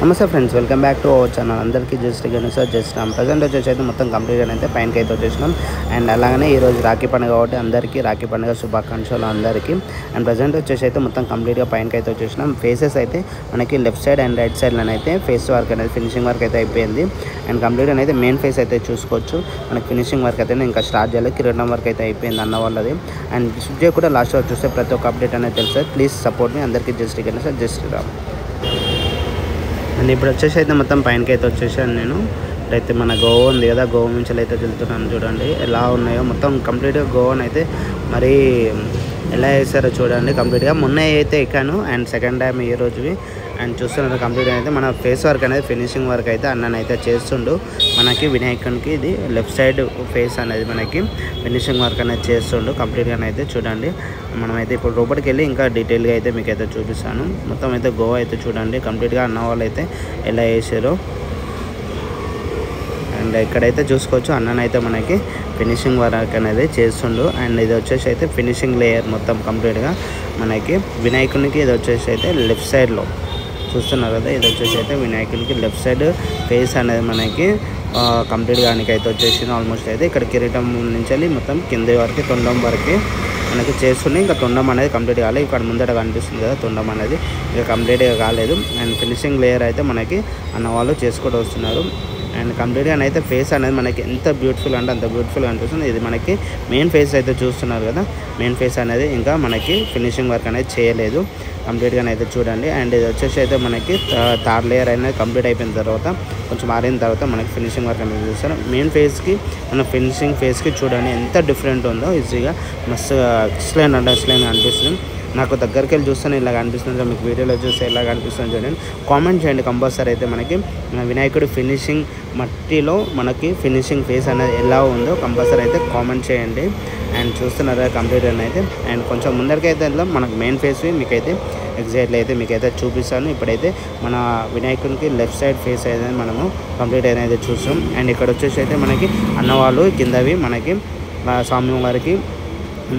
నమస్తే friends, welcome back to our channel. అందరికీ just Ganesh చేసినాం. ప్రజెంట్ వచ్చేసి అయితే మొత్తం కంప్లీట్గా అయితే పైనకి అయితే వచ్చేసినాం. అండ్ అలాగనే ఈరోజు రాఖీ పండుగ కాబట్టి అందరికీ రాఖీ పండుగ శుభాకాంక్షలు అందరికీ. అండ్ ప్రజెంట్ వచ్చేసి అయితే మొత్తం కంప్లీట్గా పైనకి అయితే వచ్చేసినాం. ఫేసెస్ అయితే మనకి లెఫ్ట్ సైడ్ అండ్ రైట్ సైడ్లో అయితే ఫేస్ వర్క్ అనేది ఫినిషింగ్ వర్క్ అయితే అయిపోయింది. అండ్ కంప్లీట్గా అయితే మెయిన్ ఫేస్ అయితే చూసుకోవచ్చు. మనకి ఫినిషింగ్ వర్క్ అయితే ఇంకా స్టార్ట్ చేయాలి. కిరీటం వర్క్ అయితే అయిపోయింది అన్న వాళ్ళది. అండ్ సుజయ్ కూడా లాస్ట్ వరకు చూస్తే ప్రతి ఒక్క అప్డేట్ అనేది తెలుస్తుంది. ప్లీజ్ సపోర్ట్ మీ. అందరికీ just Ganesh just Ram. And ఇప్పుడు వచ్చేసి అయితే మొత్తం పైనకి అయితే వచ్చేసాను నేను. ఇప్పుడైతే మన గోవా ఉంది కదా, గోవా నుంచి అయితే వెళ్తున్నాను. చూడండి ఎలా ఉన్నాయో మొత్తం కంప్లీట్గా గోవాని అయితే మరి ఎలా వేసారో చూడండి. కంప్లీట్గా మొన్న అయితే ఎక్కాను అండ్ సెకండ్ టైం ఈ రోజువి. అండ్ చూస్తున్నారు కంప్లీట్గా అయితే మన ఫేస్ వర్క్ అనేది ఫినిషింగ్ వర్క్ అయితే అన్ననైతే చేస్తుండు. మనకి వినాయకునికి ఇది లెఫ్ట్ సైడ్ ఫేస్ అనేది మనకి ఫినిషింగ్ వర్క్ అనేది చేస్తుండు కంప్లీట్గా అయితే చూడండి. మనమైతే ఇప్పుడు లోపలికి వెళ్ళి ఇంకా డీటెయిల్గా అయితే మీకు అయితే చూపిస్తాను. మొత్తం అయితే గోవా అయితే చూడండి కంప్లీట్గా అన్న వాళ్ళు అయితే ఎలా వేసారో. అండ్ ఇక్కడైతే చూసుకోవచ్చు అన్ననైతే మనకి ఫినిషింగ్ వర్క్ అనేది చేస్తుండు. అండ్ ఇది వచ్చేసి అయితే ఫినిషింగ్ లేయర్ మొత్తం కంప్లీట్గా మనకి వినాయకునికి ఇది వచ్చేసి అయితే లెఫ్ట్ సైడ్లో చూస్తున్నారు కదా. ఇది వచ్చేసి అయితే వినాయకునికి లెఫ్ట్ సైడ్ ఫేస్ అనేది మనకి కంప్లీట్గా అయితే వచ్చేసింది ఆల్మోస్ట్. అయితే ఇక్కడ కిరీటం నుంచి వెళ్ళి మొత్తం కింది వరకు తొండం వరకు మనకి చేస్తున్నాయి. ఇంకా తొండం అనేది కంప్లీట్ కాలేదు. ఇక్కడ ముందట కనిపిస్తుంది కదా తొండం అనేది ఇంకా కంప్లీట్గా కాలేదు. అండ్ ఫినిషింగ్ లేయర్ అయితే మనకి అన్న వాళ్ళు చేసుకుంటూ వస్తున్నారు. అండ్ కంప్లీట్గా అయితే ఫేస్ అనేది మనకి ఎంత బ్యూటిఫుల్ అంటే అంత బ్యూటిఫుల్గా అనిపిస్తుంది. ఇది మనకి మెయిన్ ఫేస్ అయితే చూస్తున్నారు కదా. మెయిన్ ఫేస్ అనేది ఇంకా మనకి ఫినిషింగ్ వర్క్ అనేది చేయలేదు కంప్లీట్గా అయితే చూడండి. అండ్ ఇది వచ్చేసి అయితే మనకి థర్డ్ లేయర్ అనేది కంప్లీట్ అయిపోయిన తర్వాత కొంచెం ఆరిన తర్వాత మనకి ఫినిషింగ్ వర్క్ అనేది చూస్తారు. మెయిన్ ఫేస్కి మన ఫినిషింగ్ ఫేస్కి చూడండి ఎంత డిఫరెంట్ ఉందో. ఈజీగా మస్తు ఎక్స్ప్లెయిన్ అంటే ఎక్స్ప్లెయిన్ అనిపిస్తుంది. నాకు దగ్గరికి వెళ్ళి చూస్తేనే ఇలాగ అనిపిస్తుంది. మీకు వీడియోలో చూస్తే ఇలాగ అనిపిస్తుంది చూడండి. కామెంట్ చేయండి కంపల్సరీ అయితే మనకి వినాయకుడి ఫినిషింగ్ మట్టిలో మనకి ఫినిషింగ్ ఫేస్ అనేది ఎలా ఉందో కంపల్సరీ అయితే కామెంట్ చేయండి. అండ్ చూస్తున్నారా కంప్లీట్ అయితే. అండ్ కొంచెం ముందరికైతే వెళ్దాం. మనకు మెయిన్ ఫేస్ మీకైతే ఎగ్జాక్ట్లీ అయితే మీకైతే చూపిస్తాను. ఇప్పుడైతే మన వినాయకునికి లెఫ్ట్ సైడ్ ఫేస్ అయితే మనము కంప్లీట్ అయితే చూస్తాం. అండ్ ఇక్కడ వచ్చేసి అయితే మనకి అన్నవాళ్ళు కిందవి మనకి స్వామి వారికి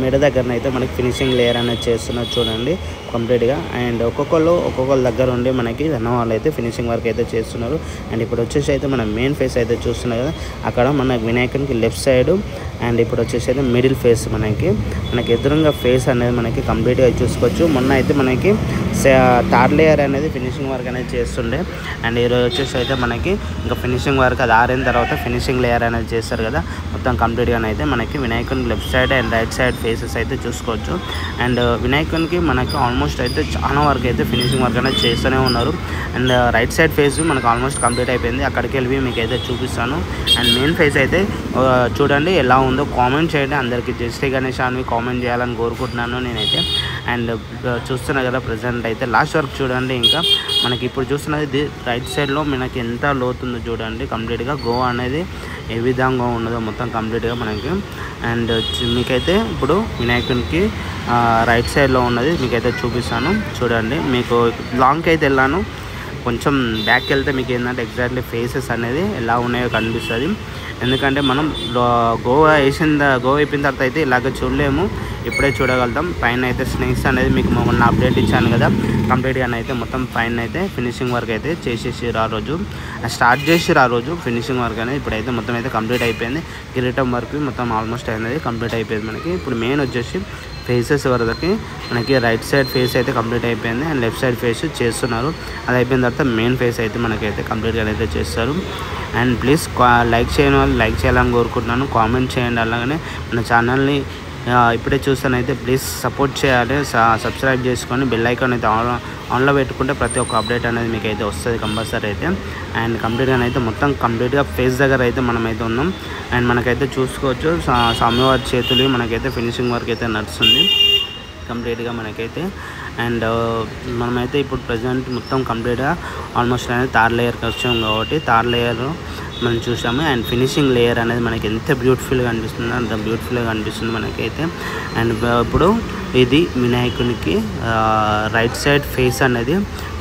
మెడ దగ్గర అయితే మనకి ఫినిషింగ్ లేయర్ అనేది చేస్తున్నారు చూడండి కంప్లీట్గా. అండ్ ఒక్కొక్కరు దగ్గర ఉండి మనకి అన్నవాళ్ళు అయితే ఫినిషింగ్ వర్క్ అయితే చేస్తున్నారు. అండ్ ఇప్పుడు వచ్చేసి అయితే మన మెయిన్ ఫేస్ అయితే చూస్తున్నారు కదా. అక్కడ మన వినాయకునికి లెఫ్ట్ సైడ్ అండ్ ఇప్పుడు వచ్చేసి అయితే మిడిల్ ఫేస్ మనకి ఎదురుగా ఫేస్ అనేది మనకి కంప్లీట్గా చూసుకోవచ్చు. మొన్న అయితే మనకి థర్డ్ లేయర్ అనేది ఫినిషింగ్ వర్క్ అనేది చేస్తుండే. అండ్ ఈరోజు వచ్చేసి అయితే మనకి ఇంకా ఫినిషింగ్ వర్క్ అది ఆరిన తర్వాత ఫినిషింగ్ లేయర్ అనేది చేస్తారు కదా. మొత్తం కంప్లీట్గా అయితే మనకి వినాయకునికి left side and right side faces అయితే చూసుకోవచ్చు. అండ్ వినాయకునికి మనకి ఆల్మోస్ట్ అయితే చాలా వరకు అయితే ఫినిషింగ్ వర్క్ అనేది చేస్తూనే ఉన్నారు. అండ్ రైట్ సైడ్ ఫేస్ మనకు ఆల్మోస్ట్ కంప్లీట్ అయిపోయింది. అక్కడికి వెళ్ళి మీకు అయితే చూపిస్తాను. అండ్ మెయిన్ ఫేస్ అయితే చూడండి ఎలా ఉందో కామెంట్ చేయండి. అందరికీ జై శ్రీ గణేష్ అని కామెంట్ చేయాలని కోరుకుంటున్నాను నేనైతే. అండ్ చూస్తున్నా కదా ప్రజెంట్ అయితే లాస్ట్ వరకు చూడండి. ఇంకా మనకి ఇప్పుడు చూస్తున్నది రైట్ సైడ్లో మనకి ఎంత లోతుందో చూడండి కంప్లీట్గా. గోవా అనేది ఏ విధంగా ఉన్నదో మొత్తం కంప్లీట్గా మనకి. అండ్ మీకైతే ఇప్పుడు వినాయకునికి రైట్ సైడ్లో ఉన్నది మీకైతే చూపిస్తాను చూడండి. మీకు లాంగ్కి అయితే వెళ్ళాను. కొంచెం బ్యాక్కి వెళ్తే మీకు ఏంటంటే ఎగ్జాక్ట్లీ ఫేసెస్ అనేది ఎలా ఉన్నాయో కనిపిస్తుంది. ఎందుకంటే మనం గోవా అయిపోయిన తర్వాత అయితే ఇలాగ చూడలేము, ఇప్పుడే చూడగలుగుతాం. పైన అయితే స్నేక్స్ అనేది మీకు మొన్న అప్డేట్ ఇచ్చాను కదా. కంప్లీట్గా అయితే మొత్తం పైన అయితే ఫినిషింగ్ వర్క్ అయితే చేసేసారు ఆ రోజు, స్టార్ట్ చేసారు ఆ రోజు ఫినిషింగ్ వర్క్ అనేది. ఇప్పుడైతే మొత్తం అయితే కంప్లీట్ అయిపోయింది. కిరీటం వర్క్ మొత్తం ఆల్మోస్ట్ అనేది కంప్లీట్ అయిపోయింది మనకి. ఇప్పుడు మెయిన్ వచ్చేసి ఫేసెస్ వరకు మనకి రైట్ సైడ్ ఫేస్ అయితే కంప్లీట్ అయిపోయింది. అండ్ లెఫ్ట్ సైడ్ ఫేస్ చేస్తున్నారు. అది అయిపోయిన తర్వాత మెయిన్ ఫేస్ అయితే మనకైతే కంప్లీట్గా అయితే చేస్తారు. అండ్ ప్లీజ్ లైక్ చేయని వాళ్ళు లైక్ చేయాలని కోరుకుంటున్నాను. కామెంట్ చేయండి. అలాగనే మన ఛానల్ని ఇప్పుడే చూస్తానైతే ప్లీజ్ సపోర్ట్ చేయాలి. సబ్స్క్రైబ్ చేసుకొని బెల్ ఐకాన్ అయితే ఆన్లో పెట్టుకుంటే ప్రతి ఒక్క అప్డేట్ అనేది మీకు అయితే వస్తుంది కంపల్సరీ అయితే. అండ్ కంప్లీట్గా అయితే మొత్తం కంప్లీట్గా ఫేస్ దగ్గర అయితే మనమైతే ఉన్నాం. అండ్ మనకైతే చూసుకోవచ్చు స్వామివారి చేతులు మనకైతే ఫినిషింగ్ వర్క్ అయితే నడుస్తుంది కంప్లీట్గా మనకైతే. అండ్ మనమైతే ఇప్పుడు ప్రజెంట్ మొత్తం కంప్లీట్గా ఆల్మోస్ట్ అనేది థర్డ్ లేయర్కి వచ్చాం కాబట్టి థర్డ్ లేయర్ మనం చూసాము. అండ్ ఫినిషింగ్ లేయర్ అనేది మనకి ఎంత బ్యూటిఫుల్గా అనిపిస్తుందో అంత బ్యూటిఫుల్గా అనిపిస్తుంది మనకైతే. అండ్ ఇప్పుడు ఇది వినాయకునికి రైట్ సైడ్ ఫేస్ అనేది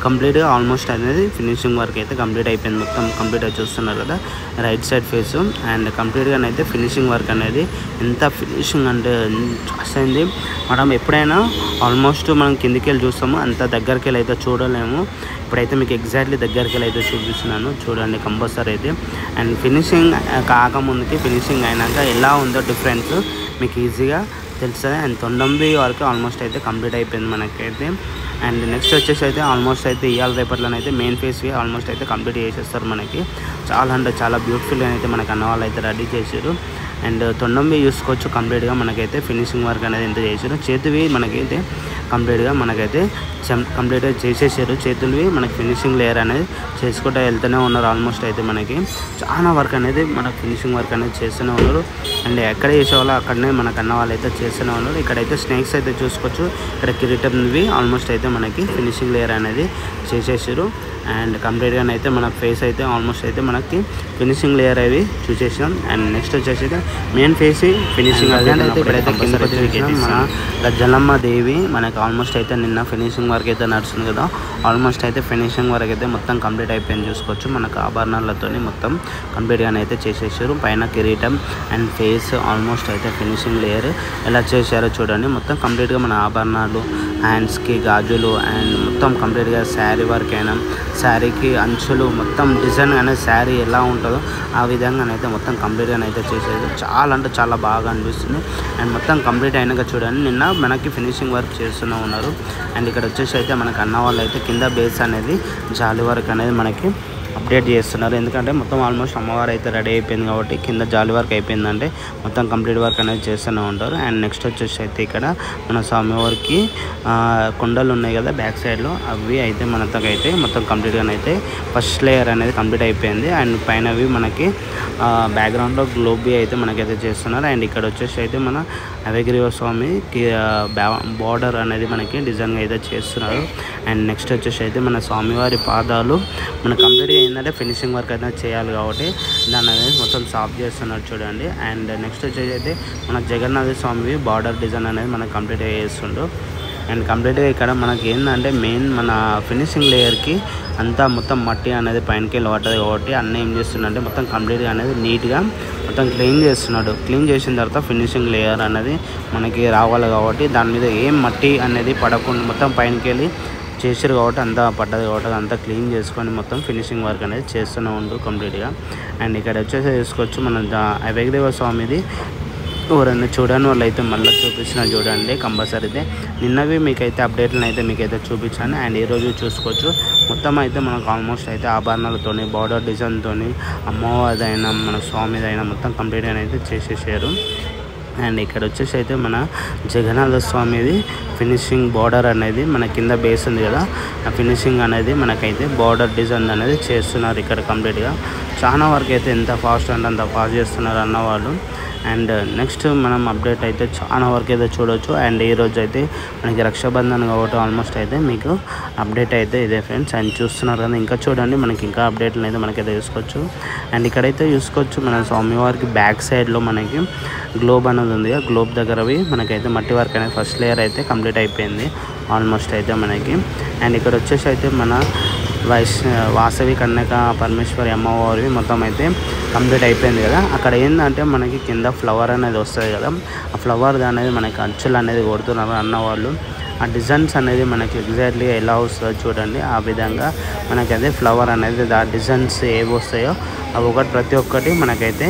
కంప్లీట్గా ఆల్మోస్ట్ అనేది ఫినిషింగ్ వర్క్ అయితే కంప్లీట్ అయిపోయింది. మొత్తం కంప్లీట్గా చూస్తున్నారు కదా రైట్ సైడ్ ఫేస్. అండ్ కంప్లీట్గా అయితే ఫినిషింగ్ వర్క్ అనేది ఎంత ఫినిషింగ్ అంటే అయింది. మనం ఎప్పుడైనా ఆల్మోస్ట్ మనం కిందికి వెళ్ళి చూస్తాము, అంత దగ్గరికి వెళ్ళి అయితే చూడలేము. ఇప్పుడైతే మీకు ఎగ్జాక్ట్లీ దగ్గరికి వెళ్ళి అయితే చూపిస్తున్నాను చూడండి కంపల్సరీ అయితే. అండ్ ఫినిషింగ్ కాకముందుకి ఫినిషింగ్ అయినాక ఎలా ఉందో డిఫరెన్స్ మీకు ఈజీగా తెలుస్తుంది. అండ్ తొండంబి వరకు ఆల్మోస్ట్ అయితే కంప్లీట్ అయిపోయింది మనకైతే. అండ్ నెక్స్ట్ వచ్చేసి అయితే ఆల్మోస్ట్ అయితే ఇవాళ రేపట్లోనైతే మెయిన్ ఫేస్కి ఆల్మోస్ట్ అయితే కంప్లీట్ చేసేస్తారు మనకి. చాలా అంటే చాలా బ్యూటిఫుల్గా అయితే మనకు అన్న వాళ్ళు అయితే రెడీ చేశారు. అండ్ తొండంబి చూసుకోవచ్చు కంప్లీట్గా మనకైతే ఫినిషింగ్ వర్క్ అనేది ఎంత చేశారు. చేతివి మనకైతే కంప్లీట్గా మనకైతే కంప్లీట్గా చేసేసారు. చేతులవి మనకి ఫినిషింగ్ లేయర్ అనేది చేసుకుంటూ వెళ్తూనే ఉన్నారు. ఆల్మోస్ట్ అయితే మనకి చాలా వర్క్ అనేది మన ఫినిషింగ్ వర్క్ అనేది చేస్తూనే ఉన్నారు. అండ్ ఎక్కడ చేసేవాళ్ళు అక్కడనే మనకు అన్న వాళ్ళు అయితే చేస్తూనే ఉన్నారు. ఇక్కడైతే స్నేక్స్ అయితే చూసుకోవచ్చు. ఇక్కడ కిరీటంవి ఆల్మోస్ట్ అయితే మనకి ఫినిషింగ్ లేయర్ అనేది చేసేసారు. అండ్ కంప్లీట్గా అయితే మన ఫేస్ అయితే ఆల్మోస్ట్ అయితే మనకి ఫినిషింగ్ లేయర్ అవి చూసేసాం. అండ్ నెక్స్ట్ వచ్చేసి అయితే మెయిన్ ఫేస్ ఫినిషింగ్ అయితే ఇక్కడైతే కింద మన గజ్జలమ్మ దేవి మనకి ఆల్మోస్ట్ అయితే నిన్న ఫినిషింగ్ వర్క్ అయితే నడుస్తుంది కదా. ఆల్మోస్ట్ అయితే ఫినిషింగ్ వర్క్ అయితే మొత్తం కంప్లీట్ అయిపోయింది చూసుకోవచ్చు. మనకు ఆభరణాలతో మొత్తం కంప్లీట్గానే అయితే చేసేసారు. పైన కిరీటం అండ్ ఫేస్ ఆల్మోస్ట్ అయితే ఫినిషింగ్ లేయర్ ఎలా చేశారో చూడండి. మొత్తం కంప్లీట్గా మన ఆభరణాలు హ్యాండ్స్కి గాజులు అండ్ మొత్తం కంప్లీట్గా శారీ వర్క్ అయినా శారీకి అంచులు మొత్తం డిజైన్ అనేది శారీ ఎలా ఉంటుందో ఆ విధంగానైతే మొత్తం కంప్లీట్గానైతే చేసేది. చాలా అంటే చాలా బాగా అనిపిస్తుంది. అండ్ మొత్తం కంప్లీట్ అయినాక చూడండి నిన్న మనకి ఫినిషింగ్ వర్క్ చేస్తూనే ఉన్నారు. అండ్ ఇక్కడ వచ్చేసి అయితే మనకు అన్న వాళ్ళు అయితే కింద బేస్ అనేది జాలి వర్క్ అనేది మనకి అప్డేట్ చేస్తున్నారు. ఎందుకంటే మొత్తం ఆల్మోస్ట్ అమ్మవారు అయితే రెడీ అయిపోయింది కాబట్టి కింద జాలి వర్క్ అయిపోయిందంటే మొత్తం కంప్లీట్ వర్క్ అనేది చేస్తూనే ఉంటారు. అండ్ నెక్స్ట్ వచ్చేసి అయితే ఇక్కడ మన స్వామివారికి కొండలు ఉన్నాయి కదా బ్యాక్ సైడ్లో అవి అయితే మనతోకైతే మొత్తం కంప్లీట్గానైతే ఫస్ట్ లేయర్ అనేది కంప్లీట్ అయిపోయింది. అండ్ పైనవి మనకి బ్యాక్గ్రౌండ్లో గ్లోబీ అయితే మనకైతే చేస్తున్నారు. అండ్ ఇక్కడ వచ్చేసి అయితే మన అవగిరివ స్వామికి బార్డర్ అనేది మనకి డిజైన్గా అయితే చేస్తున్నారు. అండ్ నెక్స్ట్ వచ్చేసి అయితే మన స్వామివారి పాదాలు మన కంప్లీట్గా ఏంటంటే ఫినిషింగ్ వర్క్ అయితే చేయాలి కాబట్టి దాన్ని అనేది మొత్తం సాఫ్ చేస్తున్నారు చూడండి. అండ్ నెక్స్ట్ వచ్చేసి అయితే మన జగన్నాథ స్వామి బార్డర్ డిజైన్ అనేది మనకు కంప్లీట్గా చేస్తుండ్రు. అండ్ కంప్లీట్గా ఇక్కడ మనకి ఏంటంటే మెయిన్ మన ఫినిషింగ్ లేయర్కి అంతా మొత్తం మట్టి అనేది పైనకి వెళ్ళి పట్టదు కాబట్టి అన్నీ ఏం చేస్తుండే మొత్తం కంప్లీట్గా అనేది నీట్గా మొత్తం క్లీన్ చేస్తున్నాడు. క్లీన్ చేసిన తర్వాత ఫినిషింగ్ లేయర్ అనేది మనకి రావాలి కాబట్టి దాని మీద ఏం మట్టి అనేది పడకుండా మొత్తం పైనకి వెళ్ళి చేసారు కాబట్టి అంతా పడ్డది కాబట్టి అంతా క్లీన్ చేసుకొని మొత్తం ఫినిషింగ్ వర్క్ అనేది చేస్తూనే ఉండు కంప్లీట్గా. అండ్ ఇక్కడ వచ్చేసి చూసుకోవచ్చు మన అవగిరివ స్వామిది ఎవరైనా చూడని వాళ్ళు అయితే మళ్ళీ చూపించిన చూడండి కంపల్సరీ అయితే. నిన్నవి మీకైతే అప్డేట్లను అయితే మీకైతే చూపించాను. అండ్ ఈరోజు చూసుకోవచ్చు మొత్తం అయితే మనకు ఆల్మోస్ట్ అయితే ఆభరణాలతోని బార్డర్ డిజైన్తో అమ్మవారిదైనా మన స్వామిదైనా మొత్తం కంప్లీట్గా అయితే చేసేసారు. అండ్ ఇక్కడ వచ్చేసి అయితే మన జగన్నాథ స్వామిది ఫినిషింగ్ బార్డర్ అనేది మన కింద బేస్ ఉంది కదా ఆ ఫినిషింగ్ అనేది మనకైతే బార్డర్ డిజైన్ అనేది చేస్తున్నారు ఇక్కడ కంప్లీట్గా. చాలా వరకు అయితే ఎంత ఫాస్ట్ అంటే అంత ఫాస్ట్ చేస్తున్నారు అన్నవాళ్ళు. అండ్ నెక్స్ట్ మనం అప్డేట్ అయితే చాలా వరకు అయితే చూడవచ్చు. అండ్ ఈరోజు అయితే మనకి రక్షాబంధన్ కాబట్టి ఆల్మోస్ట్ అయితే మీకు అప్డేట్ అయితే ఇదే ఫ్రెండ్స్. అండ్ చూస్తున్నారు కదా ఇంకా చూడండి మనకి ఇంకా అప్డేట్లు అయితే మనకైతే చూసుకోవచ్చు. అండ్ ఇక్కడైతే చూసుకోవచ్చు మన స్వామివారికి బ్యాక్ సైడ్లో మనకి గ్లోబ్ అనేది ఉంది. ఆ గ్లోబ్ దగ్గరవి మనకైతే మట్టి వర్క్ అనేది ఫస్ట్ లేయర్ అయితే కంప్లీట్ అయిపోయింది ఆల్మోస్ట్ అయితే మనకి. అండ్ ఇక్కడ వచ్చేసి అయితే మన వాసవి కన్యక పరమేశ్వరి అమ్మవారివి మొత్తం అయితే కంప్లీట్ అయిపోయింది కదా. అక్కడ ఏంటంటే మనకి కింద ఫ్లవర్ అనేది వస్తుంది కదా ఆ ఫ్లవర్ అనేది మనకి అంచులు అనేది కొడుతున్నారు అన్నవాళ్ళు. ఆ డిజైన్స్ అనేది మనకి ఎగ్జాక్ట్లీ ఎలా వస్తుందో చూడండి. ఆ విధంగా మనకైతే ఫ్లవర్ అనేది ఆ డిజైన్స్ ఏవి వస్తాయో అవి ఒకటి ప్రతి ఒక్కటి మనకైతే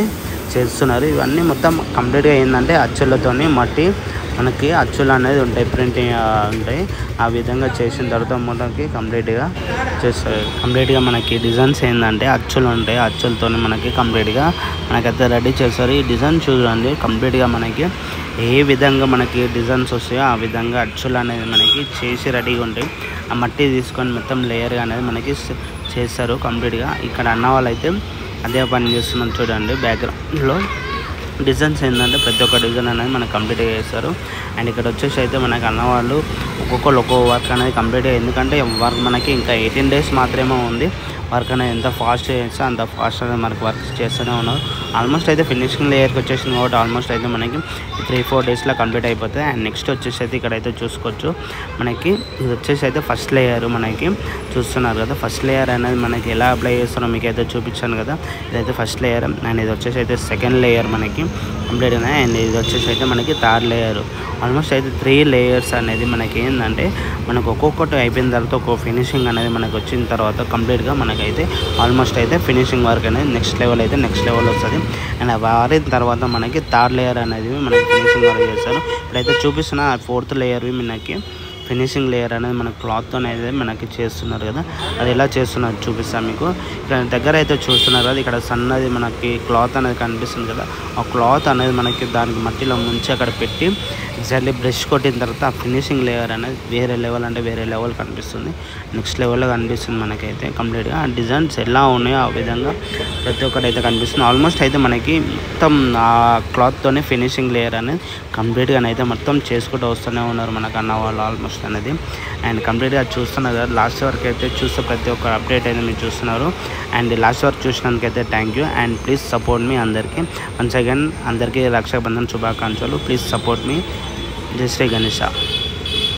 చేస్తున్నారు. ఇవన్నీ మొత్తం కంప్లీట్గా ఏంటంటే అచ్చులతోని మట్టి మనకి అచ్చులు అనేది ఉంటాయి ప్రింటింగ్ ఉంటాయి. ఆ విధంగా చేసిన తర్వాత మనకి కంప్లీట్గా చేస్తారు. కంప్లీట్గా మనకి డిజైన్స్ ఏంటంటే అచ్చులు ఉంటాయి అచ్చులతో మనకి కంప్లీట్గా మనకైతే రెడీ చేస్తారు. ఈ డిజైన్ చూడండి కంప్లీట్గా మనకి ఏ విధంగా మనకి డిజైన్స్ వస్తాయో ఆ విధంగా అచ్చులు అనేది మనకి చేసి రెడీగా ఉంటాయి. ఆ మట్టి తీసుకొని మొత్తం లేయర్గా అనేది మనకి చేస్తారు కంప్లీట్గా. ఇక్కడ అన్న వాళ్ళు అయితే అదే పని చేస్తున్నాం చూడండి. బ్యాక్గ్రౌండ్లో డిజైన్స్ ఏంటంటే ప్రతి ఒక్క డిజైన్ అనేది మనకు కంప్లీట్గా చేస్తారు. అండ్ ఇక్కడ వచ్చేసి అయితే మనకు అన్నవాళ్ళు ఒక్కొక్కరు ఒక్కొక్క వర్క్ అనేది కంప్లీట్గా ఎందుకంటే వర్క్ మనకి ఇంకా 18 days మాత్రమే ఉంది. వర్క్ అనేది ఎంత ఫాస్ట్ చేస్తే అంత ఫాస్ట్ అనేది మనకు వర్క్ చేస్తూనే ఉన్నారు. ఆల్మోస్ట్ అయితే ఫినిషింగ్ లేయర్కి వచ్చేసింది కాబట్టి ఆల్మోస్ట్ అయితే మనకి 3-4 డేస్లో కంప్లీట్ అయిపోతుంది. అండ్ నెక్స్ట్ వచ్చేసి అయితే ఇక్కడైతే చూసుకోవచ్చు మనకి ఇది వచ్చేసి అయితే ఫస్ట్ లేయర్ మనకి చూస్తున్నారు కదా. ఫస్ట్ లేయర్ అనేది మనకి ఎలా అప్లై చేస్తారో మీకు అయితే చూపించాను కదా. ఇదైతే ఫస్ట్ లేయర్ అండ్ ఇది వచ్చేసి అయితే సెకండ్ లేయర్ మనకి కంప్లీట్ అయినాయి. అండ్ ఇది వచ్చేసి అయితే మనకి థర్డ్ లేయర్. ఆల్మోస్ట్ అయితే 3 లేయర్స్ అనేది మనకి ఏంటంటే మనకు ఒక్కొక్కటి అయిపోయిన తర్వాత ఒక్కొక్క ఫినిషింగ్ అనేది మనకు వచ్చిన తర్వాత కంప్లీట్గా మనకైతే ఆల్మోస్ట్ అయితే ఫినిషింగ్ వర్క్ అనేది నెక్స్ట్ లెవెల్ వస్తుంది. అండ్ వారిన తర్వాత మనకి థర్డ్ లేయర్ అనేది మనకి ఫినిషింగ్ వర్క్ చేస్తారు. ఇప్పుడైతే చూపిస్తున్న 4th లేయర్వి మనకి ఫినిషింగ్ లేయర్ అనేది మన క్లాత్తో అనేది మనకి చేస్తున్నారు కదా. అది ఎలా చేస్తున్నారు చూపిస్తాను మీకు. ఇక్కడ దగ్గర అయితే చూస్తున్నారు కదా, ఇక్కడ సన్నది మనకి క్లాత్ అనేది కనిపిస్తుంది కదా. ఆ క్లాత్ అనేది మనకి దానికి మట్టిలో ముంచి అక్కడ పెట్టి ఎగ్జాక్ట్లీ బ్రష్ కొట్టిన తర్వాత ఆ ఫినిషింగ్ లేయర్ అనేది వేరే లెవెల్ కనిపిస్తుంది. నెక్స్ట్ లెవెల్లో కనిపిస్తుంది మనకైతే కంప్లీట్గా. ఆ డిజైన్స్ ఎలా ఉన్నాయో ఆ విధంగా ప్రతి ఒక్కటి అయితే కనిపిస్తుంది. ఆల్మోస్ట్ అయితే మనకి మొత్తం ఆ క్లాత్తోనే ఫినిషింగ్ లేయర్ అనేది కంప్లీట్గా అయితే మొత్తం చేసుకుంటూ వస్తూనే ఉన్నారు మనకు అన్న వాళ్ళు ఆల్మోస్ట్ అనేది. అండ్ కంప్లీట్గా చూస్తున్నారు కదా, లాస్ట్ వరకు అయితే చూస్తే ప్రతి ఒక్క అప్డేట్ అయితే మీరు చూస్తున్నారు. అండ్ లాస్ట్ వరకు చూసినందుకైతే thank you. And please support మీ అందరికీ. వన్స్ అగైన్ అందరికీ రక్షాబంధన్ శుభాకాంక్షలు. ప్లీజ్ సపోర్ట్ మీ. జై శ్రీ గణేష.